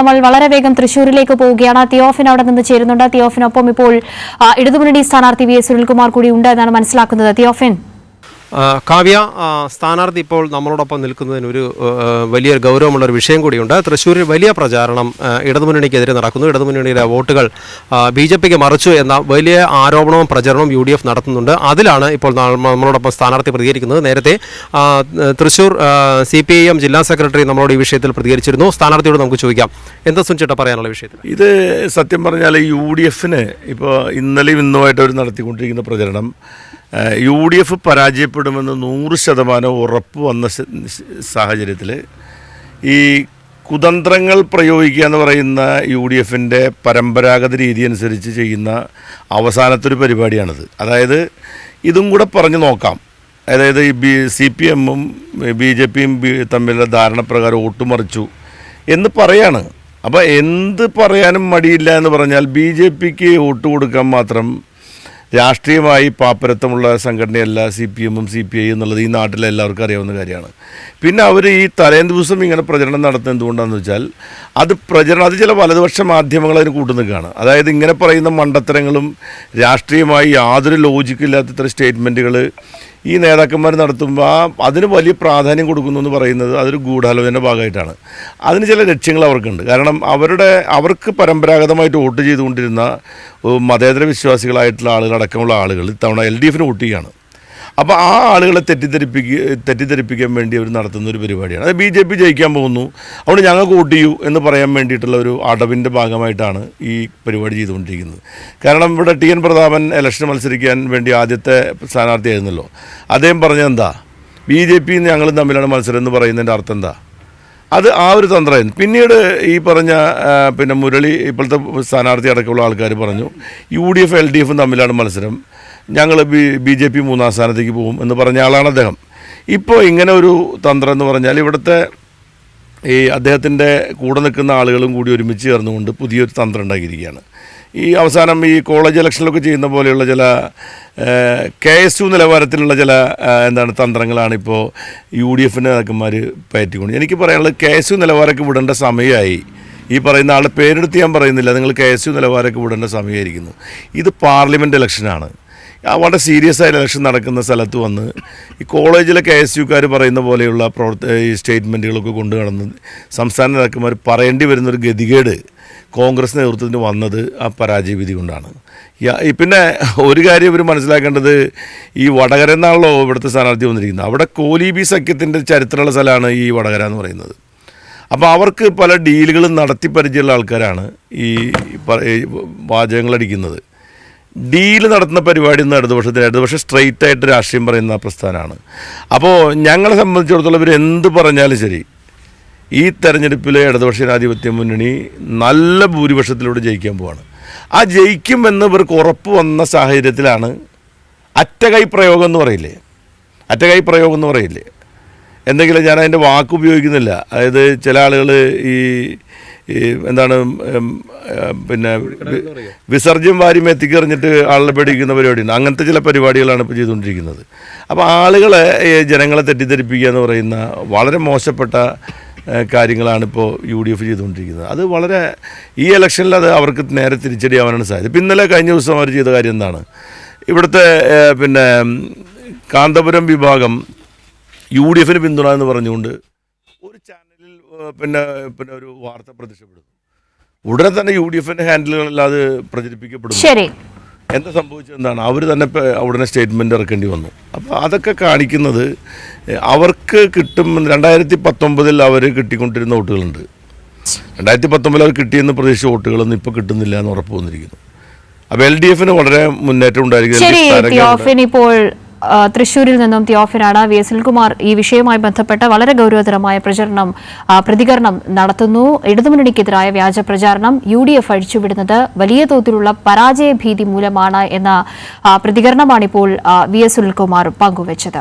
നമ്മൾ വളരെ വേഗം തൃശൂരിലേക്ക് പോവുകയാണ്. തിയോഫിൻ അവിടെ നിന്ന് ചേരുന്നുണ്ട്. തിയോഫിനൊപ്പം ഇപ്പോൾ ഇടതുമുന്നണി സ്ഥാനാർത്ഥി വി എസ് സുനിൽകുമാർ കൂടി ഉണ്ട് എന്നാണ് മനസ്സിലാക്കുന്നത്. തിയോഫിൻ, കാവ്യ, സ്ഥാനാർത്ഥി ഇപ്പോൾ നമ്മളോടൊപ്പം നിൽക്കുന്നതിന് ഒരു വലിയൊരു ഗൗരവമുള്ളൊരു വിഷയം കൂടിയുണ്ട്. തൃശ്ശൂരിൽ വലിയ പ്രചാരണം ഇടതുമുന്നണിക്കെതിരെ നടക്കുന്നു. ഇടതുമുന്നണിയുടെ വോട്ടുകൾ BJPക്ക് മറിച്ചു എന്ന വലിയ ആരോപണവും പ്രചരണവും UDF നടത്തുന്നുണ്ട്. അതിലാണ് ഇപ്പോൾ നമ്മളോടൊപ്പം സ്ഥാനാർത്ഥി പ്രതികരിക്കുന്നത്. നേരത്തെ തൃശ്ശൂർ CPIM ജില്ലാ സെക്രട്ടറി നമ്മളോട് ഈ വിഷയത്തിൽ പ്രതികരിച്ചിരുന്നു. സ്ഥാനാർത്ഥിയോട് നമുക്ക് ചോദിക്കാം, എന്താ സുനിച്ചേട്ടാ പറയാനുള്ള വിഷയത്തിൽ? ഇത് സത്യം പറഞ്ഞാൽ UDFന് ഇപ്പോൾ ഇന്നലെയും ഇന്നുമായിട്ട് അവർ നടത്തിക്കൊണ്ടിരിക്കുന്ന പ്രചരണം UDF പരാജയപ്പെടുമെന്ന് 100% ഉറപ്പ് വന്ന സാഹചര്യത്തിൽ ഈ കുതന്ത്രങ്ങൾ പ്രയോഗിക്കുക എന്ന് പറയുന്ന UDFൻ്റെ പരമ്പരാഗത രീതി അനുസരിച്ച് ചെയ്യുന്ന അവസാനത്തൊരു പരിപാടിയാണിത്. അതായത് ഇതും കൂടെ പറഞ്ഞു നോക്കാം. അതായത് ഈ CPM-ഉം BJPയും തമ്മിലുള്ള ധാരണപ്രകാരം വോട്ടുമറിച്ചു എന്ന് പറയാണ്. അപ്പോൾ എന്ത് പറയാനും മടിയില്ല എന്ന് പറഞ്ഞാൽ BJPക്ക് വോട്ട് കൊടുക്കാൻ മാത്രം രാഷ്ട്രീയമായി പാപ്പരത്വമുള്ള സംഘടനയല്ല CPM-ഉം CPI എന്നുള്ളത് ഈ നാട്ടിലെ എല്ലാവർക്കും അറിയാവുന്ന കാര്യമാണ്. പിന്നെ അവർ ഈ തലേന്ന് ദിവസം ഇങ്ങനെ പ്രചരണം നടത്തുന്നത് എന്തുകൊണ്ടാണെന്ന് വെച്ചാൽ അത് ചില വലതുപക്ഷ മാധ്യമങ്ങൾ അതിന് കൂട്ടുനിൽക്കുകയാണ്. അതായത് ഇങ്ങനെ പറയുന്ന മണ്ടത്തരങ്ങളും രാഷ്ട്രീയമായി യാതൊരു ലോജിക്കില്ലാത്ത ഇത്തരം സ്റ്റേറ്റ്മെൻറ്റുകൾ ഈ നേതാക്കന്മാർ നടത്തുമ്പോൾ അതിന് വലിയ പ്രാധാന്യം കൊടുക്കുന്നു എന്ന് പറയുന്നത് അതൊരു ഗൂഢാലോചനയുടെ ഭാഗമായിട്ടാണ്. അതിന് ചില ലക്ഷ്യങ്ങൾ അവർക്കുണ്ട്. കാരണം അവർക്ക് പരമ്പരാഗതമായിട്ട് വോട്ട് ചെയ്തുകൊണ്ടിരുന്ന മതേതര വിശ്വാസികളായിട്ടുള്ള ആളുകളടക്കമുള്ള ആളുകൾ ഇത്തവണ LDFന് വോട്ട് ചെയ്യുകയാണ്. അപ്പോൾ ആ ആളുകളെ തെറ്റിദ്ധരിപ്പിക്കാൻ വേണ്ടി അവർ നടത്തുന്ന ഒരു പരിപാടിയാണ്. അത് BJP ജയിക്കാൻ പോകുന്നു, അതുകൊണ്ട് ഞങ്ങൾക്ക് വോട്ട് ചെയ്യൂ എന്ന് പറയാൻ വേണ്ടിയിട്ടുള്ള ഒരു അടവിൻ്റെ ഭാഗമായിട്ടാണ് ഈ പരിപാടി ചെയ്തുകൊണ്ടിരിക്കുന്നത്. കാരണം ഇവിടെ TN പ്രതാപൻ ഇലക്ഷൻ മത്സരിക്കാൻ വേണ്ടി ആദ്യത്തെ സ്ഥാനാർത്ഥിയായിരുന്നല്ലോ. അദ്ദേഹം പറഞ്ഞതെന്താ, BJP ഞങ്ങളും തമ്മിലാണ് മത്സരം എന്ന് പറയുന്നതിൻ്റെ അർത്ഥം എന്താ? അത് ആ ഒരു തന്ത്രമായിരുന്നു. പിന്നീട് ഈ പറഞ്ഞ പിന്നെ മുരളി ഇപ്പോഴത്തെ സ്ഥാനാർത്ഥി അടക്കമുള്ള ആൾക്കാർ പറഞ്ഞു UDF LDF തമ്മിലാണ് മത്സരം, ഞങ്ങൾ BJP 3-ാം സ്ഥാനത്തേക്ക് പോകും എന്ന് പറഞ്ഞ ആളാണ് അദ്ദേഹം. ഇപ്പോൾ ഇങ്ങനെ ഒരു തന്ത്രം എന്ന് പറഞ്ഞാൽ ഇവിടുത്തെ ഈ അദ്ദേഹത്തിൻ്റെ കൂടെ നിൽക്കുന്ന ആളുകളും കൂടി ഒരുമിച്ച് ചേർന്നുകൊണ്ട് പുതിയൊരു തന്ത്രം ഉണ്ടാക്കിയിരിക്കുകയാണ്. ഈ അവസാനം ഈ കോളേജ് ഇലക്ഷനിലൊക്കെ ചെയ്യുന്ന പോലെയുള്ള ചില KSU നിലവാരത്തിലുള്ള ചില തന്ത്രങ്ങളാണ് ഇപ്പോൾ UDFൻ്റെ നേതാക്കന്മാർ പയറ്റിക്കൊണ്ട്. എനിക്ക് പറയാനുള്ളത് KSU നിലവാരമൊക്കെ വിടേണ്ട സമയമായി. ഈ പറയുന്ന ആളുടെ പേരെടുത്ത് ഞാൻ പറയുന്നില്ല, നിങ്ങൾ KSU നിലവാരമൊക്കെ വിടേണ്ട സമയമായിരിക്കുന്നു. ഇത് പാർലമെൻറ്റ് ഇലക്ഷനാണ്. വളരെ സീരിയസ് ആയ ഇലക്ഷൻ നടക്കുന്ന സ്ഥലത്ത് വന്ന് ഈ കോളേജിലെ KSUക്കാർ പറയുന്ന പോലെയുള്ള ഈ സ്റ്റേറ്റ്മെൻറ്റുകളൊക്കെ കൊണ്ടു നടന്ന് സംസ്ഥാന നേതാക്കന്മാർ പറയേണ്ടി വരുന്നൊരു ഗതികേട് കോൺഗ്രസ് നേതൃത്വത്തിന് വന്നത് ആ പരാജയവിധി കൊണ്ടാണ്. പിന്നെ ഒരു കാര്യം ഇവർ മനസ്സിലാക്കേണ്ടത്, ഈ വടകര എന്നാണല്ലോ ഇവിടുത്തെ സ്ഥാനാർത്ഥി വന്നിരിക്കുന്നത്. അവിടെ കോലീബി സഖ്യത്തിൻ്റെ ചരിത്രമുള്ള സ്ഥലമാണ് ഈ വടകര എന്ന് പറയുന്നത്. അപ്പോൾ അവർക്ക് പല ഡീലുകളും നടത്തി പരിചയമുള്ള ആൾക്കാരാണ് ഈ വാചകങ്ങളടിക്കുന്നത്. ഡീല് നടത്തുന്ന പരിപാടി ഒന്നും ഇടതുപക്ഷം സ്ട്രെയിറ്റ് ആയിട്ട് രാഷ്ട്രീയം പറയുന്ന പ്രസ്ഥാനമാണ്. അപ്പോൾ ഞങ്ങളെ സംബന്ധിച്ചിടത്തോളം ഇവർ എന്ത് പറഞ്ഞാലും ശരി, ഈ തെരഞ്ഞെടുപ്പിലെ ഇടതുപക്ഷ ജനാധിപത്യ മുന്നണി നല്ല ഭൂരിപക്ഷത്തിലൂടെ ജയിക്കാൻ പോവാണ്. ആ ജയിക്കുമെന്ന് ഇവർക്ക് ഉറപ്പ് വന്ന സാഹചര്യത്തിലാണ് അറ്റകൈ പ്രയോഗം എന്ന് പറയില്ലേ, എന്തെങ്കിലും ഞാൻ അതിൻ്റെ വാക്ക് ഉപയോഗിക്കുന്നില്ല. അതായത് ചില ആളുകൾ ഈ പിന്നെ വിസർജ്യം വാരി മെത്തിക്ക് എറിഞ്ഞിട്ട് ആളുടെ പേടിക്കുന്ന പരിപാടിയുണ്ട്. അങ്ങനത്തെ ചില പരിപാടികളാണ് ഇപ്പോൾ ചെയ്തുകൊണ്ടിരിക്കുന്നത്. അപ്പോൾ ആളുകളെ ജനങ്ങളെ തെറ്റിദ്ധരിപ്പിക്കുക എന്ന് പറയുന്ന വളരെ മോശപ്പെട്ട കാര്യങ്ങളാണ് ഇപ്പോൾ UDF ചെയ്തുകൊണ്ടിരിക്കുന്നത്. അത് വളരെ ഈ ഇലക്ഷനിൽ അത് അവർക്ക് നേരെ തിരിച്ചടിയാവാനാണ് സാധ്യത. ഇപ്പം ഇന്നലെ കഴിഞ്ഞ ദിവസം അവർ ചെയ്ത കാര്യം എന്താണ്, ഇവിടുത്തെ പിന്നെ കാന്തപുരം വിഭാഗം UDFന് പിന്തുണ എന്ന് പറഞ്ഞുകൊണ്ട് ഒരു ചാനലിൽ പിന്നെ ഒരു വാർത്ത പ്രത്യക്ഷപ്പെടുന്നു. ഉടനെ തന്നെ UDFൻ്റെ ഹാൻഡിലുകളല്ലാതെ പ്രചരിപ്പിക്കപ്പെടുന്നു. എന്താ സംഭവിച്ചതെന്താണ്, അവർ തന്നെ ഉടനെ സ്റ്റേറ്റ്മെൻറ്റ് ഇറക്കേണ്ടി വന്നു. അപ്പോൾ അതൊക്കെ കാണിക്കുന്നത് അവർക്ക് കിട്ടും. 2019 അവർ കിട്ടിക്കൊണ്ടിരുന്ന വോട്ടുകളുണ്ട്. 2019 അവർ കിട്ടിയെന്ന് പ്രതീക്ഷിച്ച വോട്ടുകളൊന്നും ഇപ്പോൾ കിട്ടുന്നില്ല എന്ന് ഉറപ്പ് വന്നിരിക്കുന്നു. അപ്പോൾ LDFന് വളരെ മുന്നേറ്റം ഉണ്ടായിരിക്കും. ഇപ്പോൾ തൃശ്ശൂരിൽ നിന്നും തിയോഫിനാണ്. വി എസ് സുനിൽകുമാർ ഈ വിഷയവുമായി ബന്ധപ്പെട്ട് വളരെ ഗൗരവതരമായ പ്രതികരണം നടത്തുന്നു. ഇടതുമുന്നണിക്കെതിരായ വ്യാജ പ്രചാരണം UDF അഴിച്ചുവിടുന്നത് വലിയ തോതിലുള്ള പരാജയ ഭീതി മൂലമാണ് എന്ന പ്രതികരണമാണിപ്പോൾ വി എസ് സുനിൽകുമാർ പങ്കുവച്ചത്.